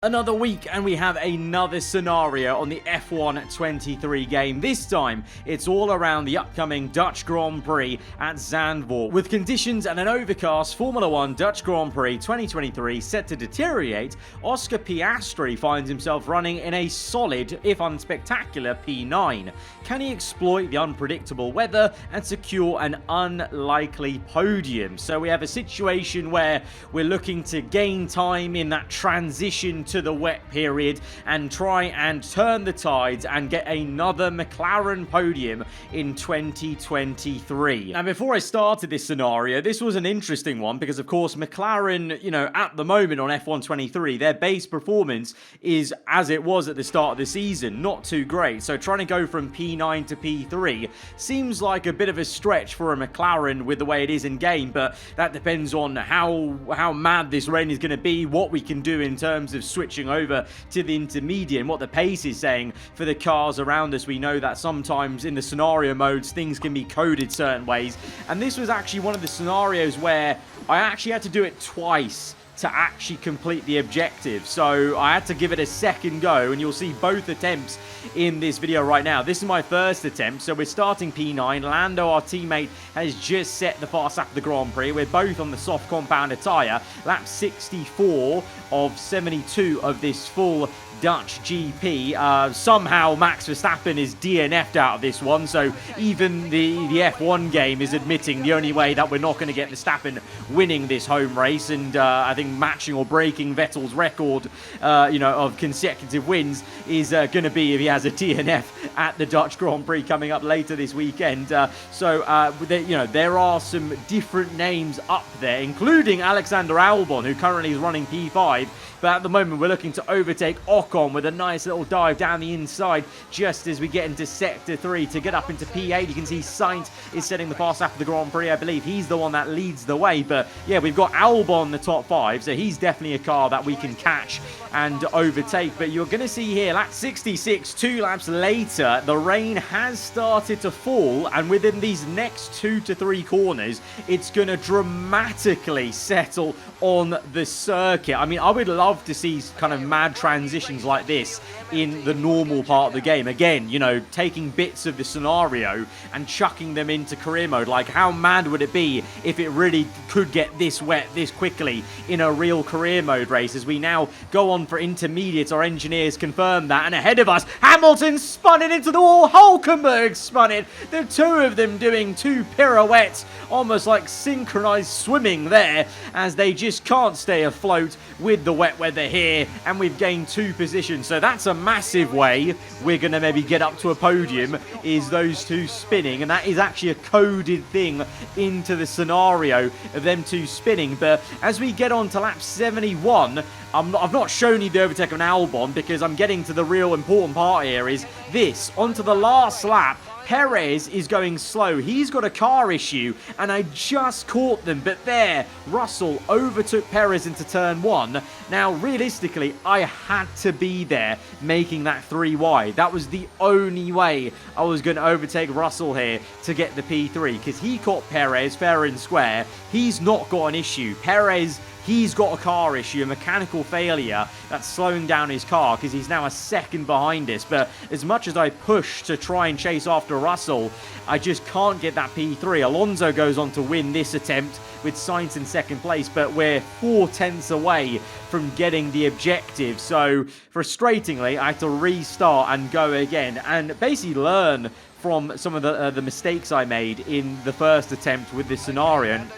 Another week and we have another scenario on the F1 23 game. This time, it's all around the upcoming Dutch Grand Prix at Zandvoort. With conditions and an overcast Formula 1 Dutch Grand Prix 2023 set to deteriorate, Oscar Piastri finds himself running in a solid, if unspectacular, P9. Can he exploit the unpredictable weather and secure an unlikely podium? So we have a situation where we're looking to gain time in that transition to the wet period and try and turn the tides and get another McLaren podium in 2023. Now, before I started this scenario, this was an interesting one because, of course, McLaren, at the moment on F1 23, their base performance is as it was at the start of the season, not too great. So trying to go from P9 to P3 seems like a bit of a stretch for a McLaren with the way it is in game, but that depends on how mad this rain is going to be, what we can do in terms of switching over to the intermediate and what the pace is saying for the cars around us. We know that sometimes in the scenario modes things can be coded certain ways, and this was actually one of the scenarios where I actually had to do it twice to actually complete the objective. So I had to give it a second go, and you'll see both attempts in this video right now. This is my first attempt, so we're starting P9. Lando, our teammate, has just set the fast lap of the Grand Prix. We're both on the soft compound tyre. Lap 64 of 72 of this full Dutch GP. Somehow Max Verstappen is DNF'd out of this one, so even the F1 game is admitting the only way that we're not going to get Verstappen winning this home race, and I think matching or breaking Vettel's record of consecutive wins is going to be if he has a DNF at the Dutch Grand Prix coming up later this weekend. There are some different names up there, including Alexander Albon, who currently is running P5. But at the moment, we're looking to overtake Ocon with a nice little dive down the inside just as we get into Sector 3 to get up into P8. You can see Sainz is setting the fast lap of the Grand Prix. I believe he's the one that leads the way. But yeah, we've got Albon in the top 5, so he's definitely a car that we can catch and overtake. But you're going to see here, lap 66, 2 laps later, the rain has started to fall. And within these next 2 to 3 corners, it's going to dramatically settle on the circuit. I mean, I would love to see kind of mad transitions like this in the normal part of the game. Again, taking bits of the scenario and chucking them into career mode. Like, how mad would it be if it really could get this wet this quickly in a real career mode race? As we now go on for intermediate, our engineers confirm that, and ahead of us, Hamilton spun it into the wall, Hulkenberg spun it. The two of them doing 2 pirouettes, almost like synchronized swimming there, as they just can't stay afloat with the wet weather here, and we've gained 2 positions. So that's a massive way we're going to maybe get up to a podium, is those 2 spinning, and that is actually a coded thing into the scenario of them 2 spinning. But as we get on to lap 71, I've not shown you the overtake of an Albon because I'm getting to the real important part here. Is this onto the last lap? Perez is going slow. He's got a car issue, and I just caught them. But there, Russell overtook Perez into turn 1. Now, realistically, I had to be there making that 3 wide. That was the only way I was going to overtake Russell here to get the P3, because he caught Perez fair and square. He's not got an issue. Perez, he's got a car issue, a mechanical failure that's slowing down his car because he's now a second behind us. But as much as I push to try and chase after Russell, I just can't get that P3. Alonso goes on to win this attempt with Sainz in second place, but we're 4 tenths away from getting the objective. So frustratingly, I had to restart and go again and basically learn from some of the mistakes I made in the first attempt with this scenario. And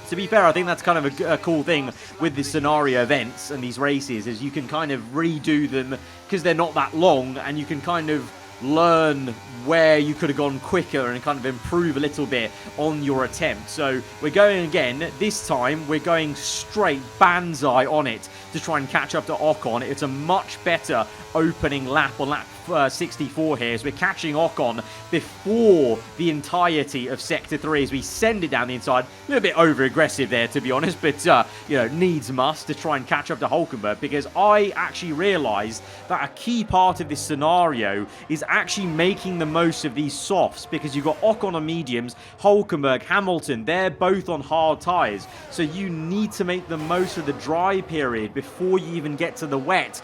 to be fair, I think that's kind of a cool thing with the scenario events and these races, is you can kind of redo them because they're not that long, and you can kind of learn where you could have gone quicker and kind of improve a little bit on your attempt. So we're going again. This time we're going straight banzai on it to try and catch up to Ocon. It's a much better opening lap on lap 64 here as we're catching Ocon before the entirety of Sector 3 as we send it down the inside. A little bit over-aggressive there, to be honest, but, you know, needs must to try and catch up to Hulkenberg, because I actually realised that a key part of this scenario is actually making the most of these softs, because you've got Ocon on mediums, Hulkenberg, Hamilton, they're both on hard tyres, so you need to make the most of the dry period before you even get to the wet,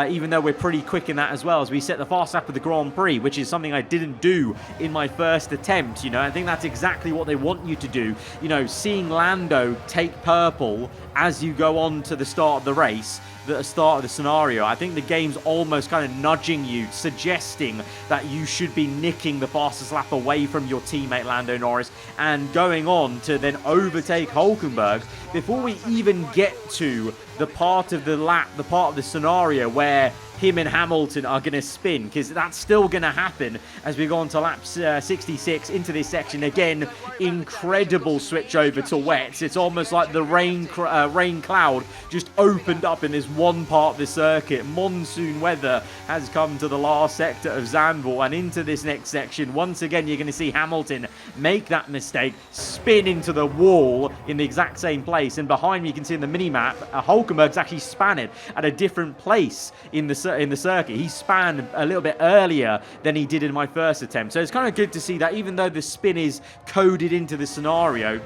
even though we're pretty quick in that as well, as we set the fast lap of the Grand Prix, which is something I didn't do in my first attempt. You know, I think that's exactly what they want you to do. You know, seeing Lando take purple as you go on to the start of the race, the start of the scenario, I think the game's almost kind of nudging you, suggesting that you should be nicking the fastest lap away from your teammate Lando Norris and going on to then overtake Hulkenberg before we even get to the part of the lap, the part of the scenario where him and Hamilton are going to spin, because that's still going to happen as we go on to lap 66 into this section. Again, incredible switch over to wets. It's almost like the rain cloud just opened up in this one part of the circuit. Monsoon weather has come to the last sector of Zandvoort, and into this next section, once again, you're going to see Hamilton make that mistake, spin into the wall in the exact same place, and behind me you can see in the mini-map, Hulkenberg's actually spanned at a different place in the circuit. He spanned a little bit earlier than he did in my first attempt. So it's kind of good to see that even though the spin is coded into the scenario,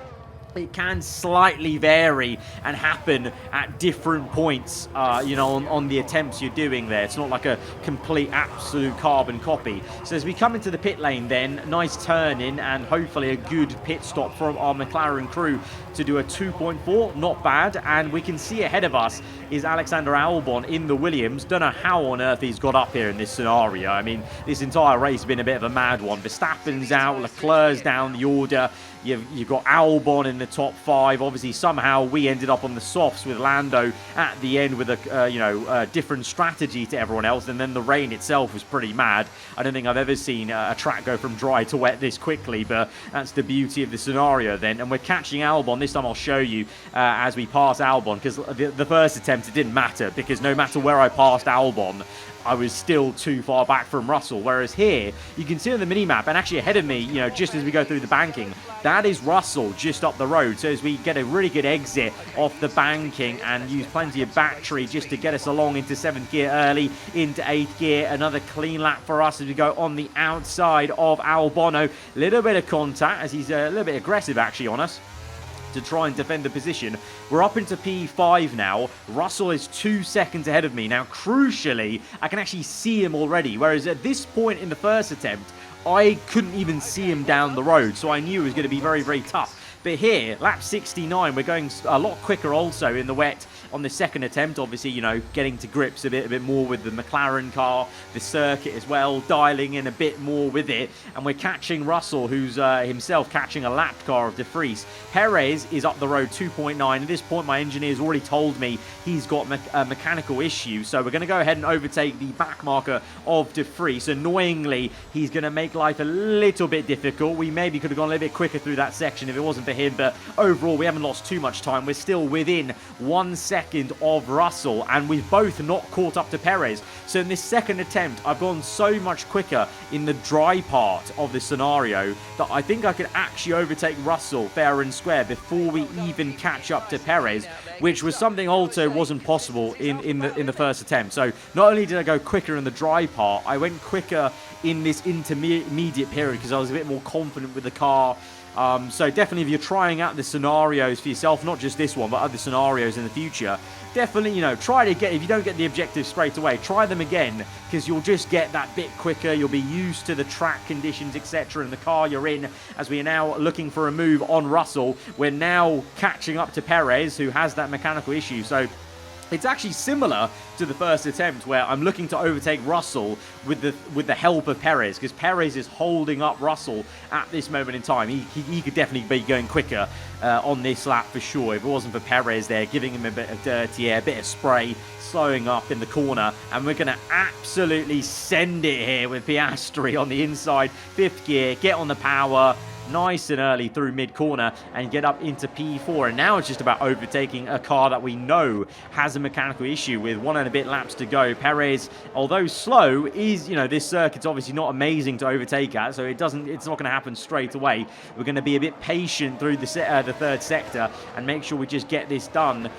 it can slightly vary and happen at different points, you know, on the attempts you're doing there. It's not like a complete, absolute carbon copy. So as we come into the pit lane then, nice turn in and hopefully a good pit stop from our McLaren crew to do a 2.4, not bad. And we can see ahead of us is Alexander Albon in the Williams. Don't know how on earth he's got up here in this scenario. I mean, this entire race has been a bit of a mad one. Verstappen's out, Leclerc's down the order. You've got Albon in the top 5. Obviously, somehow we ended up on the softs with Lando at the end with a different strategy to everyone else. And then the rain itself was pretty mad. I don't think I've ever seen a track go from dry to wet this quickly, but that's the beauty of the scenario then. And we're catching Albon. This time I'll show you as we pass Albon, because the first attempt it didn't matter, because no matter where I passed Albon, I was still too far back from Russell. Whereas here, you can see on the mini-map, and actually ahead of me, you know, just as we go through the banking, that is Russell just up the road. So as we get a really good exit off the banking and use plenty of battery just to get us along into 7th gear early, into 8th gear, another clean lap for us as we go on the outside of Albon. Little bit of contact as he's a little bit aggressive actually on us to try and defend the position. We're up into P5 now. Russell is 2 seconds ahead of me. Now, crucially, I can actually see him already, whereas at this point in the first attempt, I couldn't even see him down the road, so I knew it was going to be very, very tough. But here, lap 69, we're going a lot quicker also in the wet on the second attempt. Obviously, you know, getting to grips a bit more with the McLaren car, the circuit as well, dialing in a bit more with it. And we're catching Russell, who's himself catching a lapped car of De Vries. Perez is up the road 2.9. At this point, my engineer's already told me he's got a mechanical issue. So we're going to go ahead and overtake the back marker of De Vries. Annoyingly, he's going to make life a little bit difficult. We maybe could have gone a little bit quicker through that section if it wasn't for him, but overall we haven't lost too much time. We're still within 1 second of Russell, and we've both not caught up to Perez. So in this second attempt, I've gone so much quicker in the dry part of the scenario that I think I could actually overtake Russell fair and square before we even catch up to Perez, which was something also wasn't possible in the first attempt. So not only did I go quicker in the dry part, I went quicker in this intermediate period because I was a bit more confident with the car. So definitely if you're trying out the scenarios for yourself, not just this one, but other scenarios in the future, definitely, you know, try to get, if you don't get the objective straight away, try them again, because you'll just get that bit quicker. You'll be used to the track conditions, etc., and the car you're in. As we are now looking for a move on Russell, we're now catching up to Perez, who has that mechanical issue. So it's actually similar to the first attempt where I'm looking to overtake Russell with the help of Perez, because Perez is holding up Russell at this moment in time. He could definitely be going quicker on this lap for sure if it wasn't for Perez there giving him a bit of dirty air, a bit of spray, slowing up in the corner. And we're going to absolutely send it here with Piastri on the inside, 5th gear, get on the power, nice and early through mid-corner and get up into P4. And now it's just about overtaking a car that we know has a mechanical issue with 1 and a bit laps to go. Perez, although slow, is, this circuit's obviously not amazing to overtake at, so it's not going to happen straight away. We're going to be a bit patient through the third sector and make sure we just get this done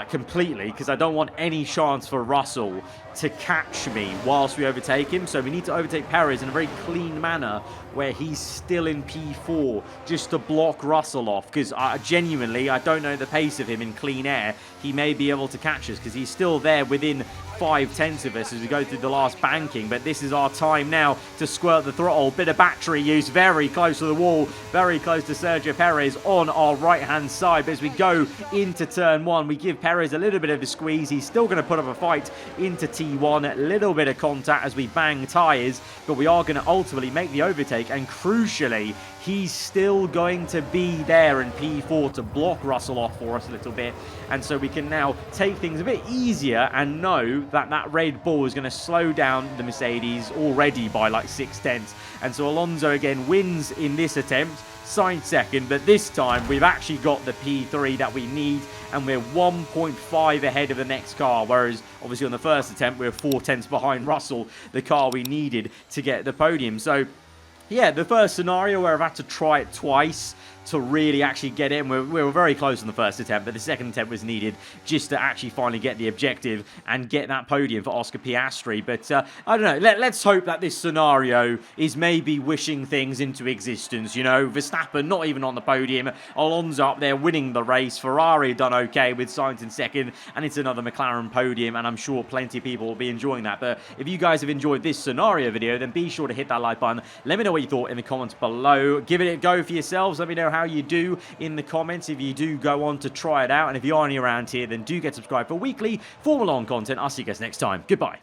completely, because I don't want any chance for Russell to catch me whilst we overtake him. So we need to overtake Perez in a very clean manner where he's still in P4 just to block Russell off, because genuinely I don't know the pace of him in clean air. He may be able to catch us because he's still there within 5/10 of us as we go through the last banking, but this is our time now to squirt the throttle. Bit of battery use, very close to the wall, very close to Sergio Perez on our right hand side. But as we go into turn 1, we give Perez a little bit of a squeeze. He's still going to put up a fight into T1, a little bit of contact as we bang tyres, but we are going to ultimately make the overtake, and crucially he's still going to be there in P4 to block Russell off for us a little bit, and so we can now take things a bit easier and know that that Red Bull is going to slow down the Mercedes already by like 6/10. And so Alonso again wins in this attempt, Sainz second, but this time we've actually got the P3 that we need, and we're 1.5 ahead of the next car, whereas obviously on the first attempt we were 4/10 behind Russell, the car we needed to get the podium. So yeah, the first scenario where I've had to try it twice to really actually get in. We were very close on the first attempt, but the second attempt was needed just to actually finally get the objective and get that podium for Oscar Piastri. But I don't know, let's hope that this scenario is maybe wishing things into existence. Verstappen not even on the podium, Alonso up there winning the race, Ferrari done okay with Sainz in second, and it's another McLaren podium, and I'm sure plenty of people will be enjoying that. But if you guys have enjoyed this scenario video, then be sure to hit that like button. Let me know what you thought in the comments below. Give it a go for yourselves. Let me know how you do in the comments if you do go on to try it out. And if you are new around here, then do get subscribed for weekly Formula 1 content. I'll see you guys next time. Goodbye.